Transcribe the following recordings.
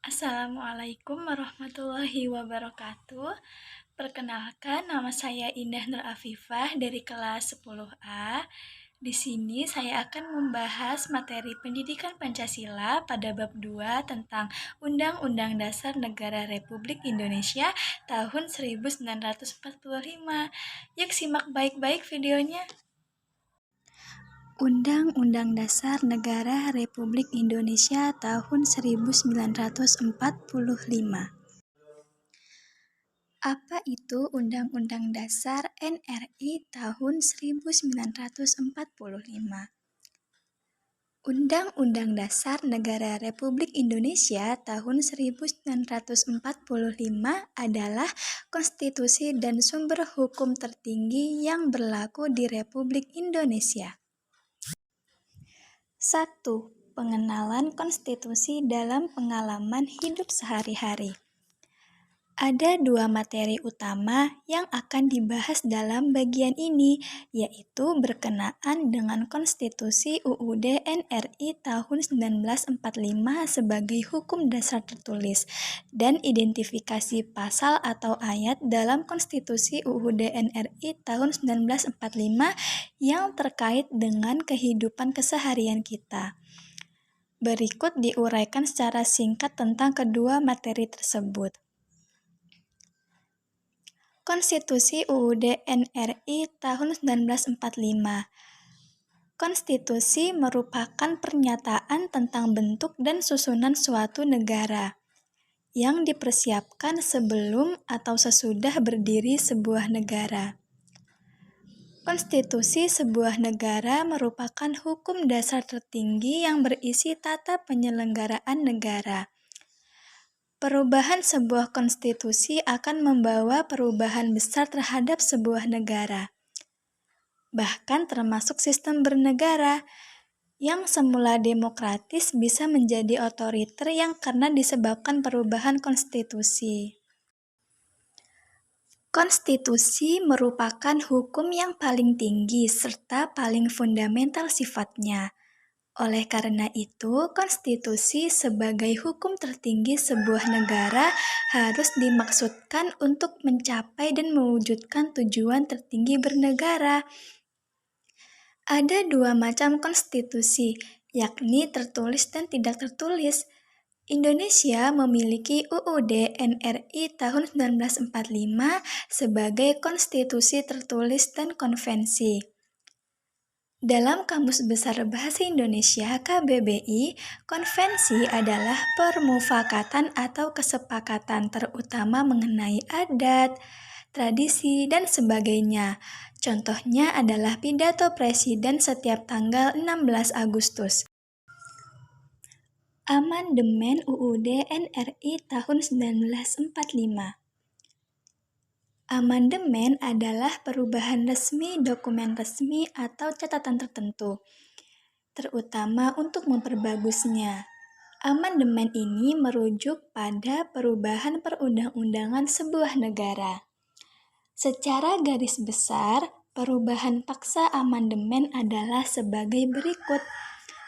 Assalamualaikum warahmatullahi wabarakatuh. Perkenalkan, nama saya Indah Nur Afifah dari kelas 10A. Di sini saya akan membahas materi pendidikan Pancasila pada bab 2 tentang Undang-Undang Dasar Negara Republik Indonesia tahun 1945. Yuk simak baik-baik videonya. Undang-Undang Dasar Negara Republik Indonesia tahun 1945. Apa itu Undang-Undang Dasar NRI tahun 1945? Undang-Undang Dasar Negara Republik Indonesia tahun 1945 adalah konstitusi dan sumber hukum tertinggi yang berlaku di Republik Indonesia. 1. Pengenalan konstitusi dalam pengalaman hidup sehari-hari. Ada dua materi utama yang akan dibahas dalam bagian ini, yaitu berkenaan dengan Konstitusi UUD NRI tahun 1945 sebagai hukum dasar tertulis, dan identifikasi pasal atau ayat dalam Konstitusi UUD NRI tahun 1945 yang terkait dengan kehidupan keseharian kita. Berikut diuraikan secara singkat tentang kedua materi tersebut. Konstitusi UUD NRI tahun 1945. Konstitusi merupakan pernyataan tentang bentuk dan susunan suatu negara yang dipersiapkan sebelum atau sesudah berdiri sebuah negara. Konstitusi sebuah negara merupakan hukum dasar tertinggi yang berisi tata penyelenggaraan negara. Perubahan sebuah konstitusi akan membawa perubahan besar terhadap sebuah negara, bahkan termasuk sistem bernegara, yang semula demokratis bisa menjadi otoriter yang karena disebabkan perubahan konstitusi. Konstitusi merupakan hukum yang paling tinggi serta paling fundamental sifatnya. Oleh karena itu, konstitusi sebagai hukum tertinggi sebuah negara harus dimaksudkan untuk mencapai dan mewujudkan tujuan tertinggi bernegara. Ada dua macam konstitusi, yakni tertulis dan tidak tertulis. Indonesia memiliki UUD NRI tahun 1945 sebagai konstitusi tertulis dan konvensi. Dalam Kamus Besar Bahasa Indonesia KBBI, konvensi adalah permufakatan atau kesepakatan terutama mengenai adat, tradisi, dan sebagainya. Contohnya adalah pidato presiden setiap tanggal 16 Agustus. Amandemen UUD NRI tahun 1945. Amandemen adalah perubahan resmi dokumen resmi atau catatan tertentu, terutama untuk memperbagusnya. Amandemen ini merujuk pada perubahan perundang-undangan sebuah negara. Secara garis besar, perubahan paksa amandemen adalah sebagai berikut.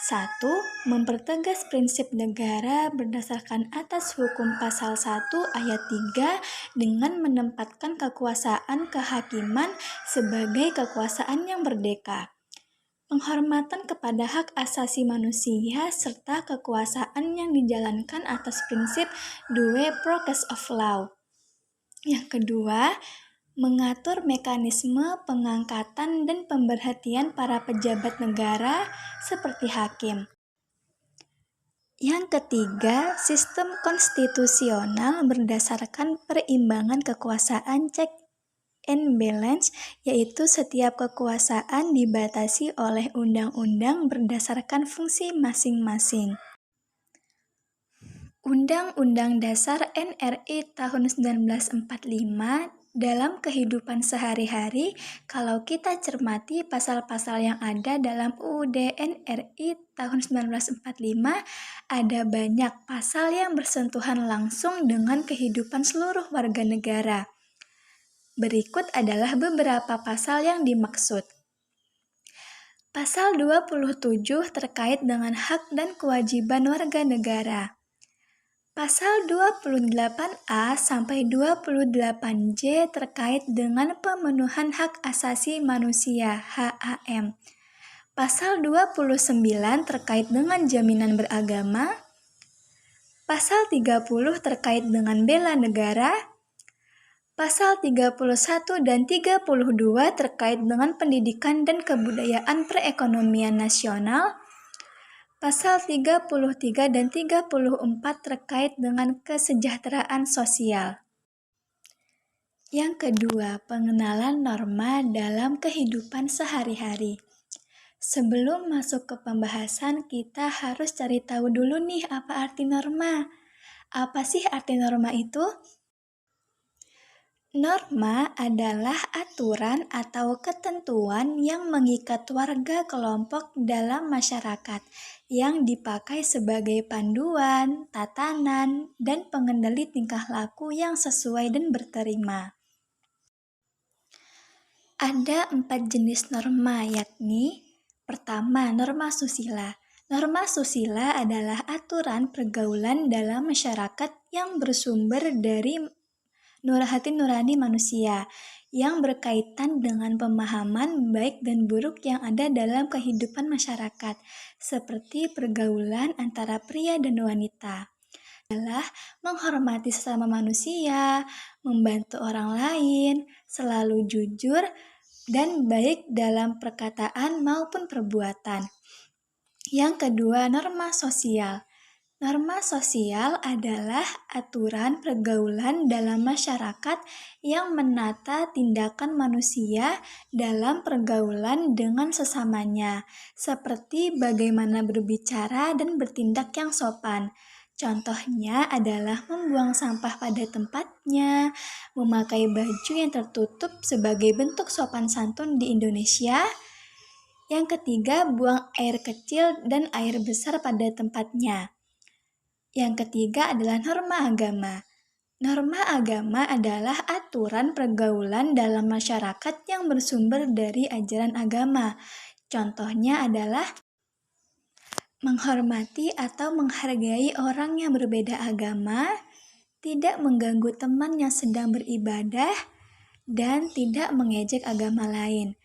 1. Mempertegas prinsip negara berdasarkan atas hukum pasal 1 ayat 3 dengan menempatkan kekuasaan kehakiman sebagai kekuasaan yang merdeka. Penghormatan kepada hak asasi manusia serta kekuasaan yang dijalankan atas prinsip due process of law. Yang kedua, mengatur mekanisme pengangkatan dan pemberhentian para pejabat negara seperti hakim. Yang ketiga, sistem konstitusional berdasarkan perimbangan kekuasaan check and balance, yaitu setiap kekuasaan dibatasi oleh undang-undang berdasarkan fungsi masing-masing. Undang-Undang Dasar NRI tahun 1945 dalam kehidupan sehari-hari, kalau kita cermati pasal-pasal yang ada dalam UUD NRI tahun 1945, ada banyak pasal yang bersentuhan langsung dengan kehidupan seluruh warga negara. Berikut adalah beberapa pasal yang dimaksud. Pasal 27 terkait dengan hak dan kewajiban warga negara. Pasal 28A sampai 28J terkait dengan pemenuhan hak asasi manusia (HAM). Pasal 29 terkait dengan jaminan beragama. Pasal 30 terkait dengan bela negara. Pasal 31 dan 32 terkait dengan pendidikan dan kebudayaan perekonomian nasional. Pasal 33 dan 34 terkait dengan kesejahteraan sosial. Yang kedua, pengenalan norma dalam kehidupan sehari-hari. Sebelum masuk ke pembahasan, kita harus cari tahu dulu nih apa arti norma. Apa sih arti norma itu? Norma adalah aturan atau ketentuan yang mengikat warga kelompok dalam masyarakat yang dipakai sebagai panduan, tatanan, dan pengendali tingkah laku yang sesuai dan berterima. Ada 4 jenis norma, yakni pertama, norma susila. Norma susila adalah aturan pergaulan dalam masyarakat yang bersumber dari hati nurani manusia yang berkaitan dengan pemahaman baik dan buruk yang ada dalam kehidupan masyarakat, seperti pergaulan antara pria dan wanita. Adalah menghormati sesama manusia, membantu orang lain, selalu jujur, dan baik dalam perkataan maupun perbuatan. Yang kedua, norma sosial. Norma sosial adalah aturan pergaulan dalam masyarakat yang menata tindakan manusia dalam pergaulan dengan sesamanya, seperti bagaimana berbicara dan bertindak yang sopan. Contohnya adalah membuang sampah pada tempatnya, memakai baju yang tertutup sebagai bentuk sopan santun di Indonesia. Yang ketiga, buang air kecil dan air besar pada tempatnya. Yang ketiga adalah norma agama. Norma agama adalah aturan pergaulan dalam masyarakat yang bersumber dari ajaran agama. Contohnya adalah menghormati atau menghargai orang yang berbeda agama, tidak mengganggu teman yang sedang beribadah, dan tidak mengejek agama lain.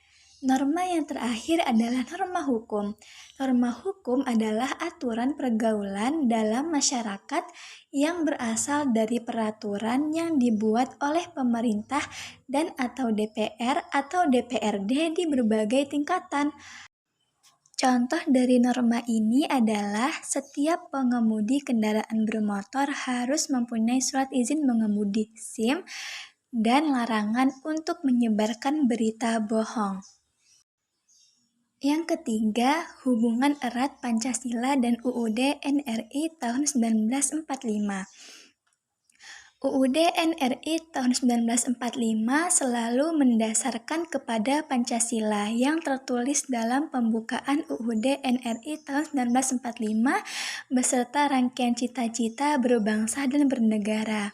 Norma yang terakhir adalah norma hukum. Norma hukum adalah aturan pergaulan dalam masyarakat yang berasal dari peraturan yang dibuat oleh pemerintah dan atau DPR atau DPRD di berbagai tingkatan. Contoh dari norma ini adalah setiap pengemudi kendaraan bermotor harus mempunyai surat izin mengemudi SIM dan larangan untuk menyebarkan berita bohong. Yang ketiga, hubungan erat Pancasila dan UUD NRI tahun 1945. UUD NRI tahun 1945 selalu mendasarkan kepada Pancasila yang tertulis dalam pembukaan UUD NRI tahun 1945 beserta rangkaian cita-cita berbangsa dan bernegara,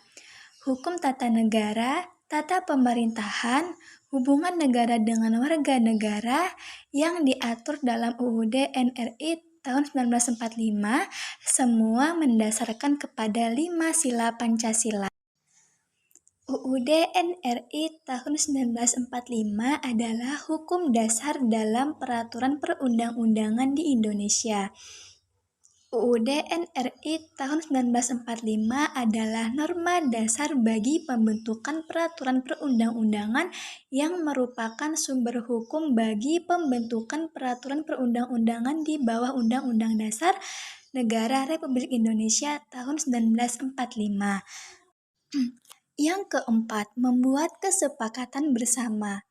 hukum tata negara, tata pemerintahan, hubungan negara dengan warga negara yang diatur dalam UUD NRI tahun 1945, semua mendasarkan kepada 5 sila Pancasila. UUD NRI tahun 1945 adalah hukum dasar dalam peraturan perundang-undangan di Indonesia. UUD NRI tahun 1945 adalah norma dasar bagi pembentukan peraturan perundang-undangan yang merupakan sumber hukum bagi pembentukan peraturan perundang-undangan di bawah Undang-Undang Dasar Negara Republik Indonesia tahun 1945. Yang keempat, membuat kesepakatan bersama.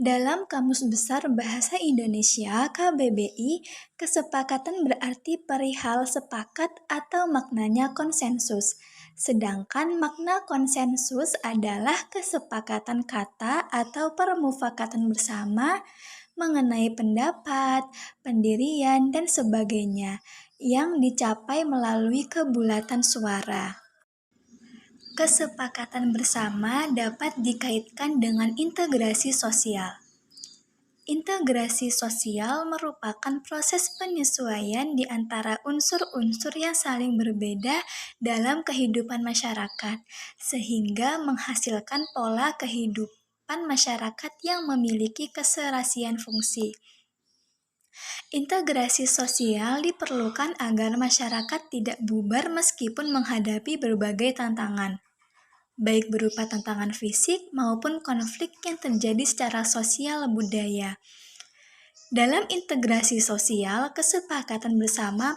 Dalam Kamus Besar Bahasa Indonesia (KBBI), kesepakatan berarti perihal sepakat atau maknanya konsensus. Sedangkan makna konsensus adalah kesepakatan kata atau permufakatan bersama mengenai pendapat, pendirian, dan sebagainya yang dicapai melalui kebulatan suara. Kesepakatan bersama dapat dikaitkan dengan integrasi sosial. Integrasi sosial merupakan proses penyesuaian di antara unsur-unsur yang saling berbeda dalam kehidupan masyarakat, sehingga menghasilkan pola kehidupan masyarakat yang memiliki keserasian fungsi. Integrasi sosial diperlukan agar masyarakat tidak bubar meskipun menghadapi berbagai tantangan, baik berupa tantangan fisik maupun konflik yang terjadi secara sosial budaya. Dalam integrasi sosial, kesepakatan bersama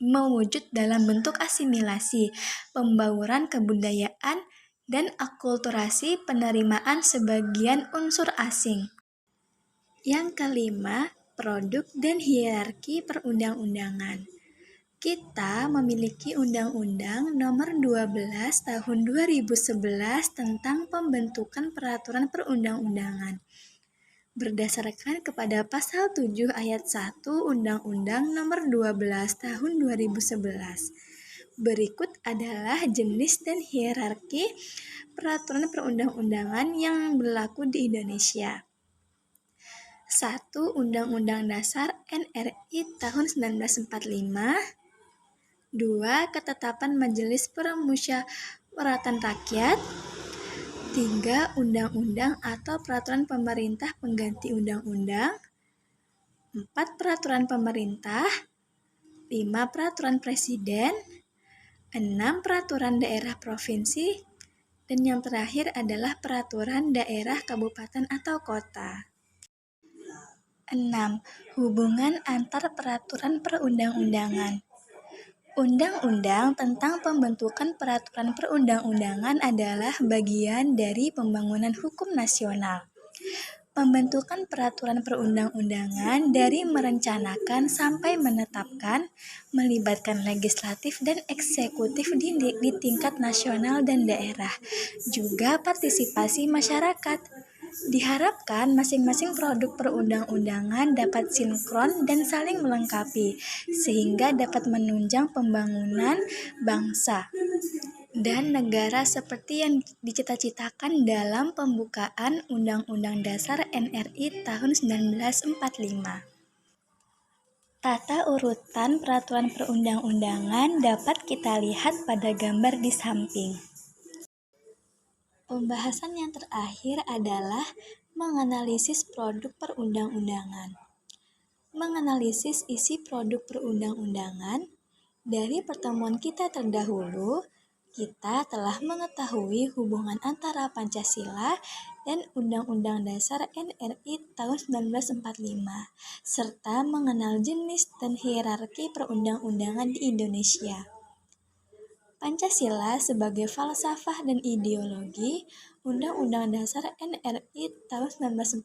mewujud dalam bentuk asimilasi, pembauran kebudayaan, dan akulturasi penerimaan sebagian unsur asing. Yang kelima, produk dan hierarki perundang-undangan. Kita memiliki Undang-Undang Nomor 12 Tahun 2011 tentang pembentukan peraturan perundang-undangan. Berdasarkan kepada Pasal 7 Ayat 1 Undang-Undang Nomor 12 Tahun 2011. Berikut adalah jenis dan hierarki peraturan perundang-undangan yang berlaku di Indonesia. 1. Undang-Undang Dasar NRI tahun 1945. 2. Ketetapan Majelis Permusyawaratan Rakyat. 3. Undang-undang atau peraturan pemerintah pengganti undang-undang. 4. Peraturan pemerintah. 5. Peraturan presiden. 6. Peraturan daerah provinsi. Dan yang terakhir adalah peraturan daerah kabupaten atau kota. 6. Hubungan antar peraturan perundang-undangan. Undang-undang tentang pembentukan peraturan perundang-undangan adalah bagian dari pembangunan hukum nasional. Pembentukan peraturan perundang-undangan dari merencanakan sampai menetapkan, melibatkan legislatif dan eksekutif di tingkat nasional dan daerah, juga partisipasi masyarakat. Diharapkan masing-masing produk perundang-undangan dapat sinkron dan saling melengkapi, sehingga dapat menunjang pembangunan bangsa dan negara seperti yang dicita-citakan dalam pembukaan Undang-Undang Dasar NRI tahun 1945. Tata urutan peraturan perundang-undangan dapat kita lihat pada gambar di samping. Pembahasan yang terakhir adalah menganalisis produk perundang-undangan. Menganalisis isi produk perundang-undangan. Dari pertemuan kita terdahulu, kita telah mengetahui hubungan antara Pancasila dan Undang-Undang Dasar NRI tahun 1945, serta mengenal jenis dan hierarki perundang-undangan di Indonesia. Pancasila sebagai falsafah dan ideologi, Undang-Undang Dasar NRI tahun 1945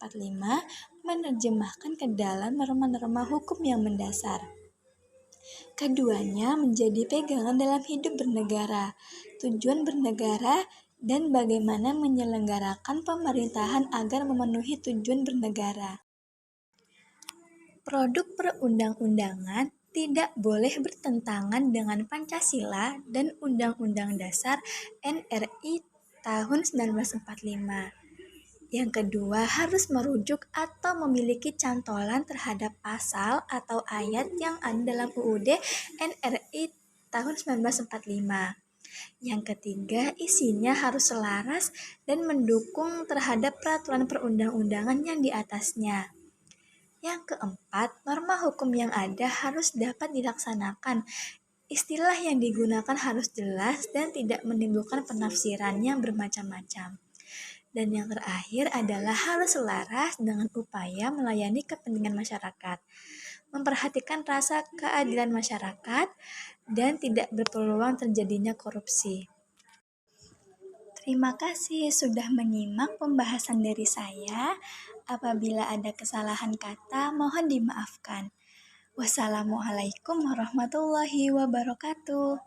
menerjemahkan ke dalam norma-norma hukum yang mendasar. Keduanya menjadi pegangan dalam hidup bernegara, tujuan bernegara, dan bagaimana menyelenggarakan pemerintahan agar memenuhi tujuan bernegara. Produk perundang-undangan tidak boleh bertentangan dengan Pancasila dan Undang-Undang Dasar NRI tahun 1945. Yang kedua, harus merujuk atau memiliki cantolan terhadap pasal atau ayat yang ada dalam UUD NRI tahun 1945. Yang ketiga, isinya harus selaras dan mendukung terhadap peraturan perundang-undangan yang di atasnya. Yang keempat, norma hukum yang ada harus dapat dilaksanakan. Istilah yang digunakan harus jelas dan tidak menimbulkan penafsiran yang bermacam-macam. Dan yang terakhir adalah harus selaras dengan upaya melayani kepentingan masyarakat, memperhatikan rasa keadilan masyarakat, dan tidak berpeluang terjadinya korupsi. Terima kasih sudah menyimak pembahasan dari saya. Apabila ada kesalahan kata, mohon dimaafkan. Wassalamualaikum warahmatullahi wabarakatuh.